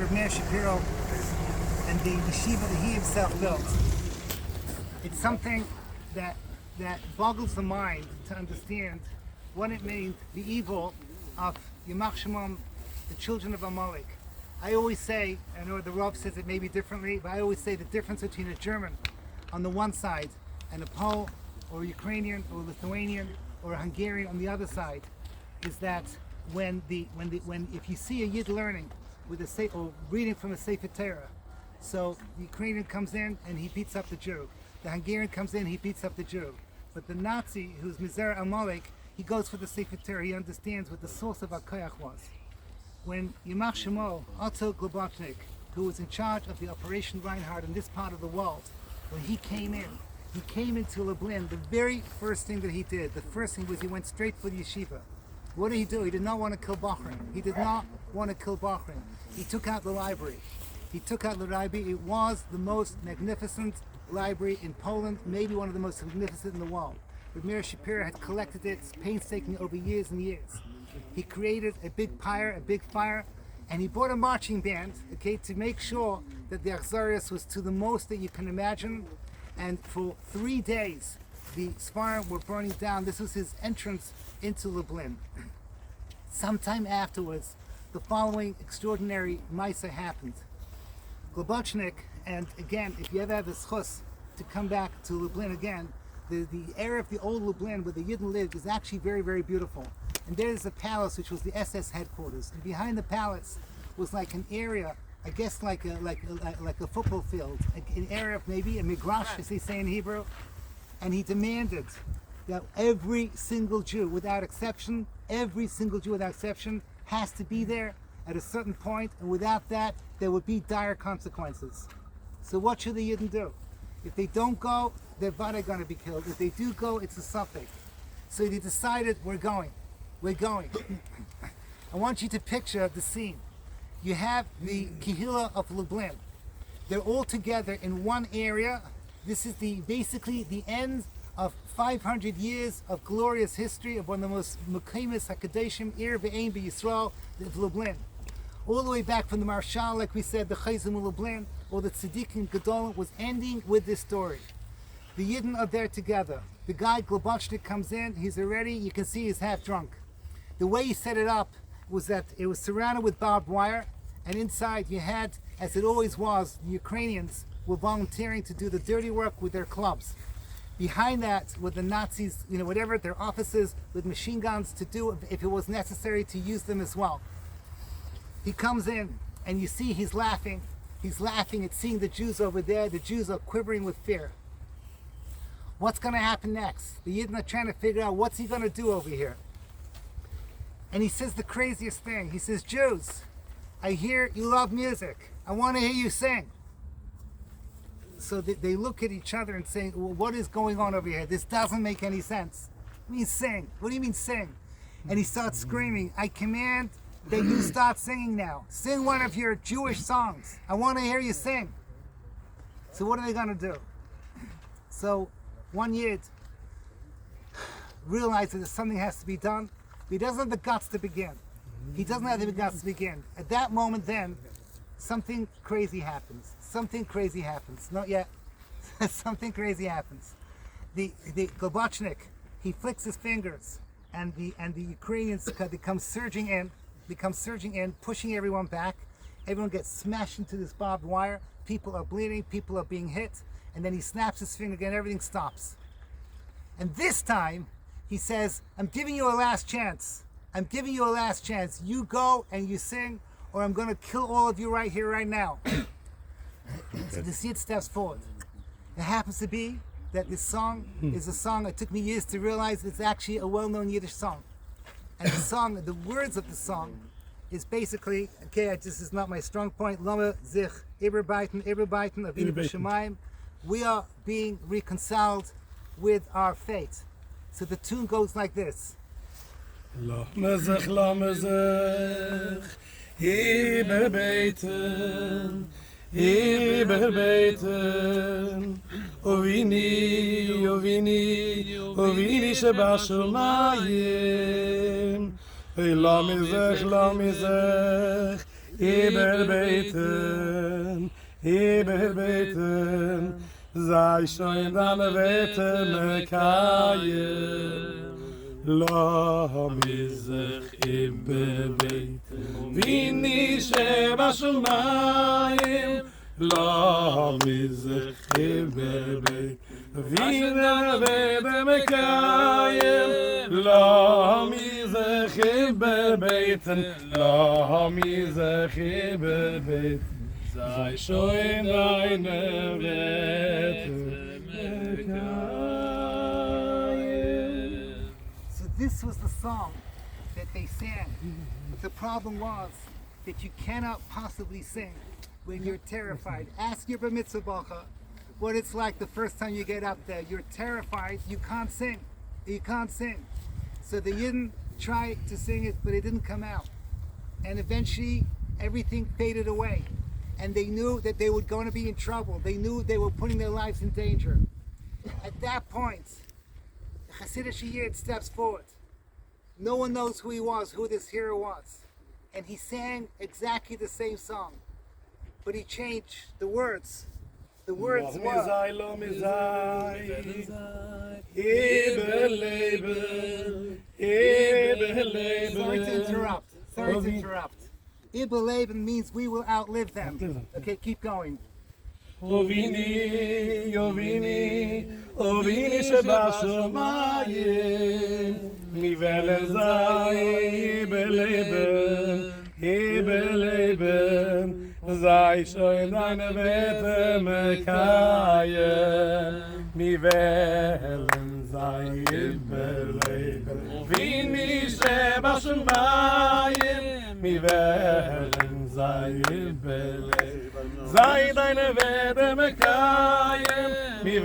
Reb Meir Shapiro and the yeshiva that he himself built. It's something that boggles the mind to understand what it means, the evil of Yamach Shemam, the children of Amalek. I always say, I know the Rav says it maybe differently, but I always say the difference between a German on the one side and a Pole or a Ukrainian or a Lithuanian or a Hungarian on the other side is that when if you see a Yid learning with a or reading from a Sefer Torah, so the Ukrainian comes in and he beats up the Jew. The Hungarian comes in, he beats up the Jew. But the Nazi, who's Mizer Amalek, he goes for the Sefer Torah. He understands what the source of HaKoyach was. When Yamach Shemo, Otto Globotnik, who was in charge of the Operation Reinhardt in this part of the world, when he came into Lublin, the very first thing that he did, the first thing was he went straight for the yeshiva. What did he do? He did not want to kill Bachrin. He did not want to kill Bachrin. He took out the library. It was the most magnificent library in Poland, maybe one of the most magnificent in the world. Reb Meir Shapiro had collected it painstakingly over years and years. He created a big fire, and he brought a marching band, okay, to make sure that the Achzarias was to the most that you can imagine. And for 3 days, the Sfarim were burning down. This was his entrance into Lublin. Sometime afterwards, the following extraordinary Maisa happened. Globotnik, and again, if you ever have the schus to come back to Lublin again, the area of the old Lublin where the Yidden lived is actually very, very beautiful. And there's a palace which was the SS headquarters. And behind the palace was like an area, I guess like a football field, an area of maybe a migrash, as they say in Hebrew. And he demanded that every single Jew, without exception, has to be there at a certain point, and without that, there would be dire consequences. So what should the Yidden do? If they don't go, their vada going to be killed. If they do go, it's a suffix. So they decided, we're going. I want you to picture the scene. You have the Kehillah of Lublin. They're all together in one area. This is basically the end of 500 years of glorious history of one of the most Mekaymis HaKadoshim, Ir Ve'ein B'Yisrael of Lublin. All the way back from the Marshal, like we said, the Chayzim of Lublin, or the Tzaddikim Gedolim, was ending with this story. The Yidden are there together. The guy, Globotnik, comes in, he's already, you can see he's half drunk. The way he set it up was that it was surrounded with barbed wire, and inside you had, as it always was, the Ukrainians were volunteering to do the dirty work with their clubs. Behind that were the Nazis, whatever, their officers with machine guns to do, if it was necessary, to use them as well. He comes in, and you see he's laughing. He's laughing at seeing the Jews over there. The Jews are quivering with fear. What's going to happen next? The Yidden are trying to figure out what's he going to do over here. And he says the craziest thing. He says, Jews, I hear you love music. I want to hear you sing. So they look at each other and say, well, what is going on over here? This doesn't make any sense. I mean, sing. What do you mean sing? And he starts screaming, I command that you start singing now. Sing one of your Jewish songs. I want to hear you sing. So what are they going to do? So one Yid realizes that something has to be done. He doesn't have the guts to begin. At that moment then, something crazy happens. Not yet. Something crazy happens. The Globotnik, he flicks his fingers, and the Ukrainians come surging in, pushing everyone back. Everyone gets smashed into this barbed wire. People are bleeding, people are being hit, and then he snaps his finger again, everything stops. And this time, he says, I'm giving you a last chance. You go and you sing, or I'm going to kill all of you right here, right now. So the Yid steps forward. It happens to be that this song is a song, it took me years to realize it's actually a well-known Yiddish song. And the words of the song is basically, this is not my strong point, Lama zich Iberbeiten, Avinu b'Shamayim. We are being reconciled with our fate. So the tune goes like this. Lama zich, Iberbeiten, Ovini שבשמיים. Lama zich, Iber beten, Iber beten, sei schon deine Wette mekayem. La mizech Iber beten, vini sheba shumayim. La mizech Iber beten, vini vede mekayem. La mizech Iber beten, la mizech Iber beten. Sei schon deine Wette mekayem. So this was the song that they sang. But the problem was that you cannot possibly sing when you're terrified. Ask your bar mitzvah bacha what it's like the first time you get up there. You're terrified, you can't sing. You can't sing. So the Yidden tried to sing it, but it didn't come out. And eventually everything faded away. And they knew that they were going to be in trouble. They knew they were putting their lives in danger. At that point, the Hasidic Yid steps forward. No one knows who he was, who this hero was. And he sang exactly the same song. But he changed the words. The words were... Lo mizai, Iber leben, Iber leben. Sorry to interrupt. Ibn Laban means we will outlive them. Okay, keep going. Ovini, Ovini, Ovini sheba shomayim, mi velezai beleben, beleben, sei schon deine Wette mekayem, mi velen sei beleben, Ovini sheba shomayim, mi velen sei beleben. Sei deine Wette mekayem, mi